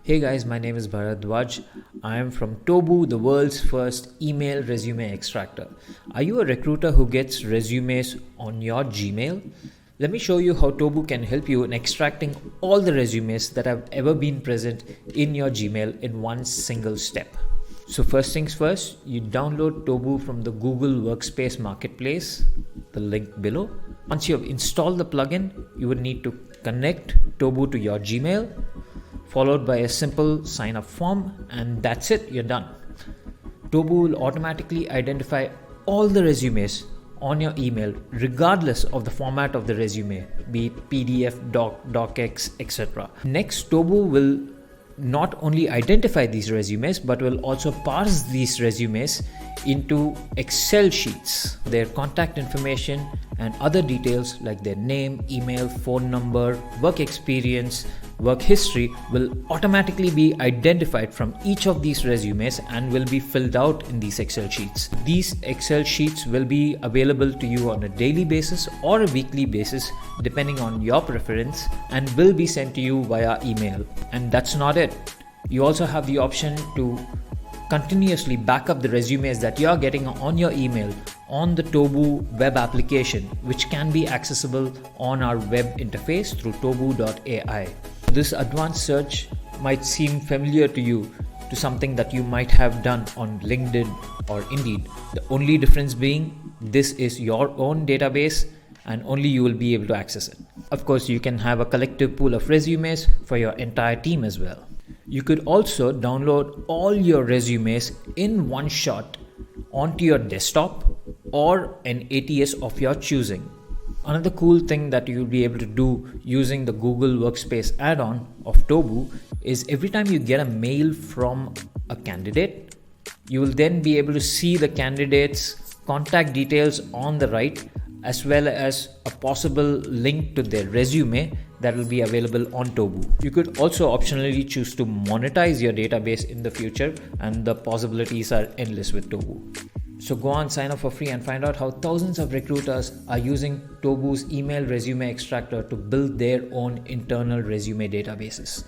Hey guys, my name is Bharadwaj. I am from Tobu, the world's first email resume extractor. Are you a recruiter who gets resumes on your Gmail? Let me show you how Tobu can help you in extracting all the resumes that have ever been present in your Gmail in one single step. So first things first, you download Tobu from the Google Workspace Marketplace, the link below. Once you have installed the plugin, you would need to connect Tobu to your Gmail, followed by a simple sign up form, and that's it, you're done. Tobu will automatically identify all the resumes on your email regardless of the format of the resume, be it PDF, doc, docx, etc. Next, Tobu will not only identify these resumes but will also parse these resumes into Excel sheets. Their contact information and other details like their name, email, phone number, work experience, work history will automatically be identified from each of these resumes and will be filled out in these Excel sheets. These Excel sheets will be available to you on a daily basis or a weekly basis depending on your preference and will be sent to you via email. And that's not it. You also have the option to continuously back up the resumes that you are getting on your email on the Tobu web application, which can be accessible on our web interface through tobu.ai. This advanced search might seem familiar to you, to something that you might have done on LinkedIn or Indeed. The only difference being this is your own database and only you will be able to access it. Of course, you can have a collective pool of resumes for your entire team as well. You could also download all your resumes in one shot onto your desktop or an ATS of your choosing. Another cool thing that you'll be able to do using the Google Workspace add-on of Tobu is every time you get a mail from a candidate, you will then be able to see the candidate's contact details on the right, as well as a possible link to their resume that will be available on Tobu. You could also optionally choose to monetize your database in the future, and the possibilities are endless with Tobu. So go on, sign up for free and find out how thousands of recruiters are using Tobu's email resume extractor to build their own internal resume databases.